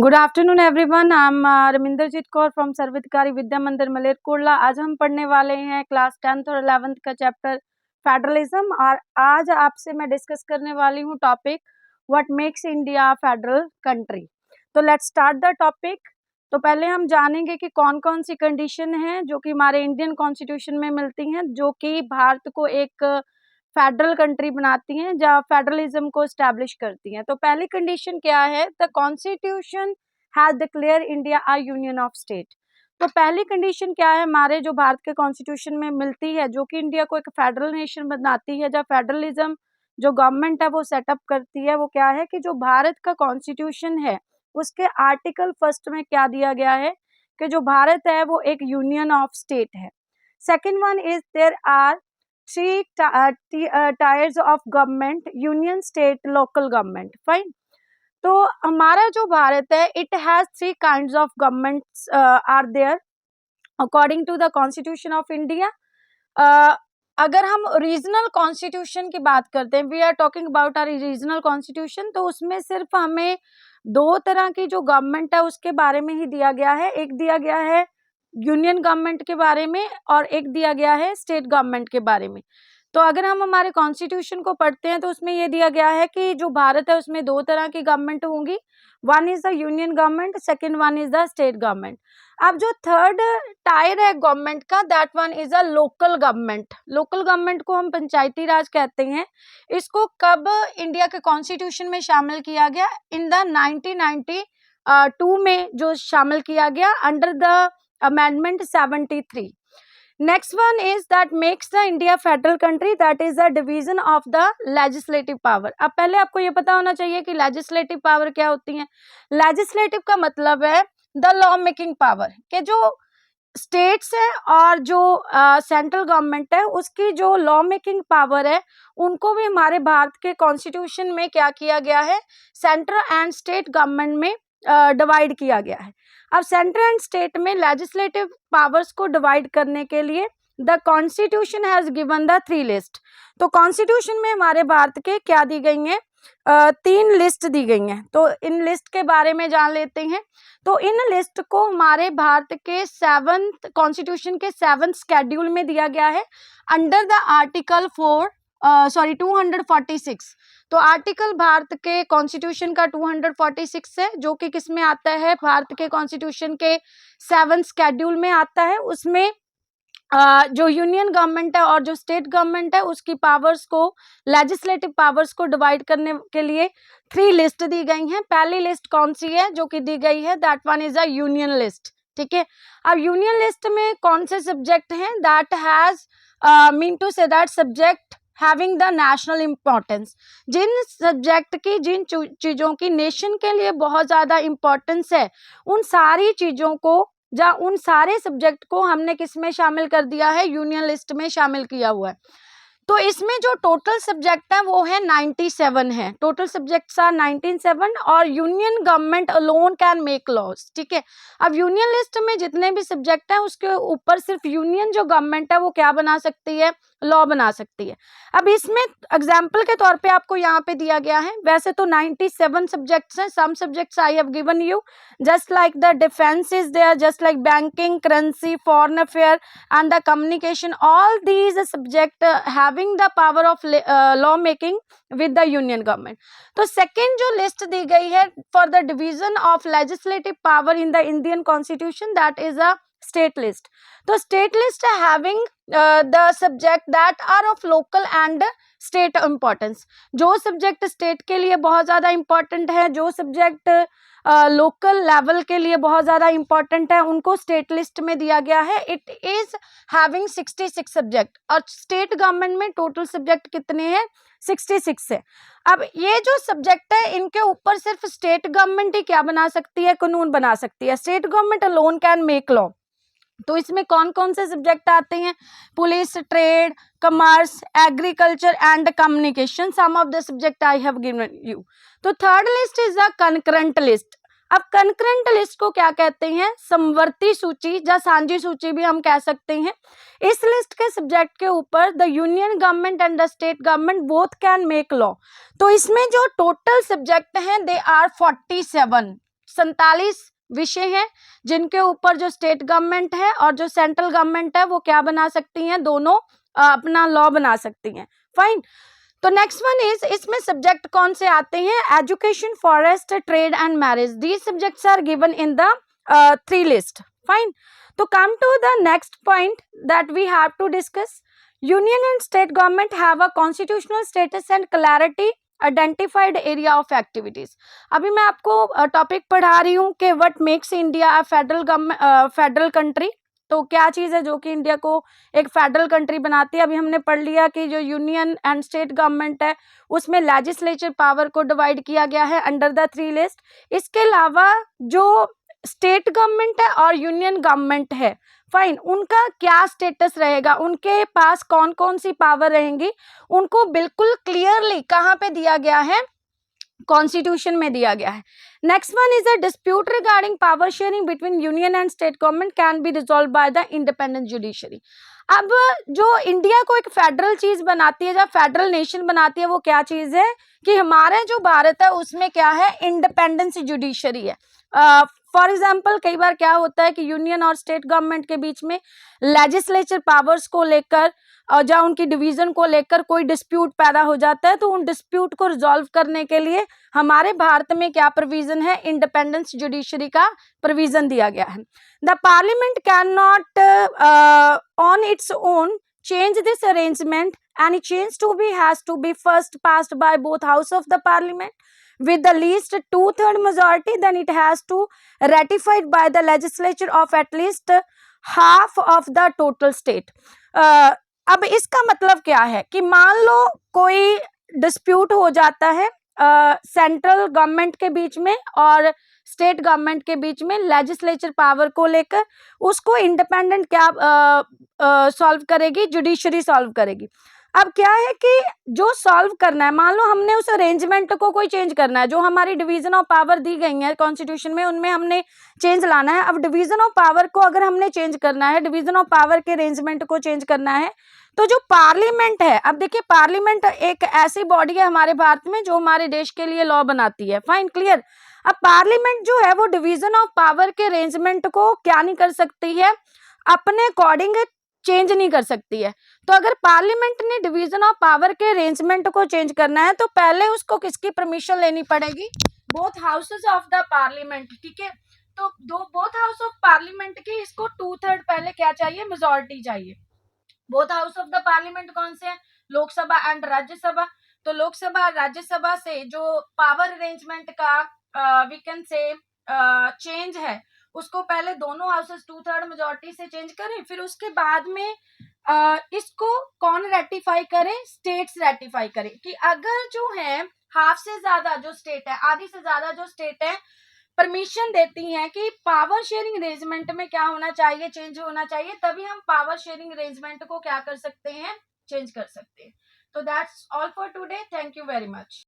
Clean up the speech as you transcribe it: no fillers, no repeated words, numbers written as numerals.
Good afternoon everyone. I am Raminderjit Kaur from Sarvadhikari Vidya Mandir Malerkotla. आज हम पढ़ने वाले हैं क्लास 10th और 11th का चैप्टर फेडरलिज्म। और आज आपसे मैं डिस्कस करने वाली हूँ topic what makes India federal country. तो लेट्स स्टार्ट द टॉपिक। तो पहले हम जानेंगे कि कौन कौन सी कंडीशन है जो कि हमारे इंडियन कॉन्स्टिट्यूशन में मिलती हैं, जो कि भारत को एक फेडरल कंट्री बनाती हैं, जहाँ फेडरलिज्म को स्टैब्लिश करती हैं। तो पहली कंडीशन क्या है? The constitution has declare India a union of state. तो पहली कंडीशन क्या है हमारे जो भारत के कॉन्स्टिट्यूशन में मिलती है, जो कि इंडिया को एक फेडरल नेशन बनाती है, जहाँ फेडरलिज्म जो गवर्नमेंट है वो सेटअप करती है। वो क्या है कि जो भारत का कॉन्स्टिट्यूशन है उसके आर्टिकल फर्स्ट में क्या दिया गया है कि जो भारत है वो एक यूनियन ऑफ स्टेट है। Second one is there are three tiers of government: union, state, local government. Fine. तो हमारा जो भारत है it has three kinds of governments are there according to the constitution of India. अगर हम regional constitution की बात करते हैं, we are talking about our regional constitution, तो उसमें सिर्फ हमें दो तरह की जो गवर्नमेंट है उसके बारे में ही दिया गया है। एक दिया गया है यूनियन गवर्नमेंट के बारे में और एक दिया गया है स्टेट गवर्नमेंट के बारे में। तो अगर हम हमारे कॉन्स्टिट्यूशन को पढ़ते हैं तो उसमें ये दिया गया है कि जो भारत है उसमें दो तरह की गवर्नमेंट होंगी। One is the union government, second one is the state government. अब जो थर्ड टायर है गवर्नमेंट का, that one is a local government. Local government को हम पंचायती राज कहते हैं। इसको कब इंडिया के कॉन्स्टिट्यूशन में शामिल किया गया? इन द 1992 में जो शामिल किया गया under the amendment 73। Next one is that makes the India federal country, that is the division of the legislative power. अब पहले आपको ये पता होना चाहिए कि लेजिस्लेटिव पावर क्या होती है। लेजिस्लेटिव का मतलब है द लॉ मेकिंग पावर, के जो स्टेट्स है और जो सेंट्रल गवर्नमेंट है उसकी जो लॉ मेकिंग पावर है उनको भी हमारे भारत के कॉन्स्टिट्यूशन में क्या किया गया है, सेंट्रल एंड स्टेट गवर्नमेंट में डिवाइड किया गया है। अब सेंट्रल एंड स्टेट में लेजिस्लेटिव पावर्स को डिवाइड करने के लिए the constitution has given the three list. तो कॉन्स्टिट्यूशन में हमारे भारत के क्या दी गई हैं? तीन लिस्ट दी गई हैं। तो इन लिस्ट के बारे में जान लेते हैं। तो इन लिस्ट को हमारे भारत के सेवंथ कॉन्स्टिट्यूशन के सेवंथ शेड्यूल में दिया गया है अंडर द आर्टिकल 246। तो आर्टिकल भारत के कॉन्स्टिट्यूशन का 246 है, जो कि किस में आता है? भारत के कॉन्स्टिट्यूशन के सेवंथ शेड्यूल में आता है। उसमें जो यूनियन गवर्नमेंट है और जो स्टेट गवर्नमेंट है उसकी पावर्स को, लेजिस्लेटिव पावर्स को डिवाइड करने के लिए थ्री लिस्ट दी गई हैं। पहली लिस्ट कौन सी है जो कि दी गई है? That one is a union list. ठीक है। अब यूनियन लिस्ट में कौन से सब्जेक्ट हैं? That has mean to say that subject having the national importance. जिन सब्जेक्ट की, जिन चीजों की नेशन के लिए बहुत ज्यादा इम्पोर्टेंस है, उन सारी चीजों को, जहाँ उन सारे सब्जेक्ट को हमने किस में शामिल कर दिया है? यूनियन लिस्ट में शामिल किया हुआ है। तो इसमें जो टोटल सब्जेक्ट है वो है 97 है। टोटल सब्जेक्ट्स आर 97 और union government alone can make laws. ठीक है। अब यूनियन लिस्ट में जितने भी सब्जेक्ट हैं उसके ऊपर सिर्फ यूनियन जो गवर्नमेंट है वो क्या बना सकती है? लॉ बना सकती है। अब इसमें एग्जाम्पल के तौर पे आपको यहाँ पे दिया गया है। वैसे तो 97 सब्जेक्ट्स हैं। Some subjects I have given you, just like the defence is there, just like banking, currency, foreign affair and the communication. All these subject having the power of law making with the union government. तो second जो list दी गई है for the division of legislative power in the Indian constitution, that is a state list. तो state list having the subject that are of local and state importance. जो subject state के लिए बहुत ज्यादा important है, जो सब्जेक्ट लोकल लेवल के लिए बहुत ज्यादा इंपॉर्टेंट है, उनको स्टेट लिस्ट में दिया गया है। इट इज हैविंग 66 सब्जेक्ट और स्टेट गवर्नमेंट में टोटल सब्जेक्ट कितने हैं? 66 है। अब ये जो सब्जेक्ट है इनके ऊपर सिर्फ स्टेट गवर्नमेंट ही क्या बना सकती है? कानून बना सकती है। State government alone can make law. तो इसमें कौन कौन से सब्जेक्ट आते हैं? Police, trade, commerce, agriculture and communication. Some of the subject I have given you. तो third list is the concurrent list. अब कंकरेंट लिस्ट को क्या कहते हैं? समवर्ती सूची या सांझी सूची भी हम कह सकते हैं। इस लिस्ट के सब्जेक्ट के ऊपर the union government and the state government both can make law. तो इसमें जो टोटल सब्जेक्ट हैं दे आर 47। 47 विषय हैं जिनके ऊपर जो स्टेट गवर्नमेंट है और जो सेंट्रल गवर्नमेंट है वो क्या बना सकती हैं, दोनों अपना लॉ बना सकती हैं। फाइन। तो नेक्स्ट वन इज, इसमें सब्जेक्ट कौन से आते हैं, education, forest, trade and marriage, these subjects are given in the 3 list. Fine. तो come to the next point that we have to discuss, union and state government have a constitutional status and clarity identified area of activities. अभी मैं आपको topic पढ़ा रही हूँ कि what makes India a federal country. तो क्या चीज़ है जो कि इंडिया को एक फेडरल कंट्री बनाती है। अभी हमने पढ़ लिया कि जो यूनियन एंड स्टेट गवर्नमेंट है उसमें लेजिस्लेचर पावर को डिवाइड किया गया है अंडर द 3 लिस्ट। इसके अलावा जो स्टेट गवर्नमेंट है और यूनियन गवर्नमेंट है, फाइन, उनका क्या स्टेटस रहेगा, उनके पास कौन कौन सी पावर रहेंगी, उनको बिल्कुल क्लियरली कहाँ पे दिया गया है, कॉन्स्टिट्यूशन में दिया गया है। Next one is a dispute regarding power sharing between union and state government can be resolve by the independent judiciary. अब जो इंडिया को एक फेडरल चीज बनाती है, जब फेडरल नेशन बनाती है, वो क्या चीज है कि हमारा जो भारत है उसमें क्या है, इंडिपेंडेंस जुडिशरी है। फॉर एग्जाम्पल कई बार क्या होता है कि यूनियन और स्टेट गवर्नमेंट के बीच में लेजिस्लेचर पावर्स को लेकर या उनकी डिवीजन को लेकर कोई डिस्प्यूट पैदा हो जाता है, तो उन डिस्प्यूट को रिजॉल्व करने के लिए हमारे भारत में क्या प्रोविजन है, इंडिपेंडेंस जुडिशरी का प्रोविजन दिया गया है। The parliament can not on its own change this arrangement. Any change to be has to be first passed by both house of the parliament with the least 2/3 majority, then it has to ratified by the legislature of at least half of the total state. अब इसका मतलब क्या है कि मान लो कोई dispute हो जाता है सेंट्रल गवर्नमेंट के बीच में और स्टेट गवर्नमेंट के बीच में लेजिस्लेचर पावर को लेकर, उसको इंडिपेंडेंट क्या सॉल्व करेगी, जुडिशरी सॉल्व करेगी। अब क्या है कि जो सॉल्व करना है, मान लो हमने उस अरेंजमेंट को कोई चेंज करना है, जो हमारी डिवीजन ऑफ पावर दी गई है कॉन्स्टिट्यूशन में, उनमें हमने चेंज लाना है। अब डिवीजन ऑफ पावर को अगर हमने चेंज करना है, डिवीजन ऑफ पावर के अरेंजमेंट को चेंज करना है, तो जो पार्लियामेंट है, अब देखिए पार्लियामेंट एक ऐसी बॉडी है हमारे भारत में जो हमारे देश के लिए लॉ बनाती है। Fine, clear. अब पार्लियामेंट जो है वो डिवीजन ऑफ पावर के अरेंजमेंट को क्या नहीं कर सकती है, अपने अकॉर्डिंग चेंज नहीं कर सकती है। तो अगर पार्लियामेंट ने डिवीजन ऑफ पावर के अरेंजमेंट को चेंज करना है तो पहले उसको किसकी परमिशन लेनी पड़ेगी, both houses of the parliament. ठीक है, तो बोथ हाउस ऑफ पार्लियामेंट की इसको 2/3 पहले क्या चाहिए, मेजॉरिटी चाहिए। Both house of the parliament कौन से हैं, लोकसभा एंड राज्यसभा। तो लोकसभा राज्यसभा से जो पावर अरेंजमेंट का वी कैन से चेंज है, उसको पहले दोनों हाउसेस 2/3 मेजॉरिटी से चेंज करें, फिर उसके बाद में इसको कौन रेटिफाई करे, स्टेट्स रेटिफाई करें। कि अगर जो है हाफ से ज्यादा जो स्टेट है, आधी से ज्यादा जो स्टेट है, परमिशन देती हैं कि पावर शेयरिंग अरेंजमेंट में क्या होना चाहिए, चेंज होना चाहिए, तभी हम पावर शेयरिंग अरेंजमेंट को क्या कर सकते हैं, चेंज कर सकते हैं। तो that's all for today, thank you very much.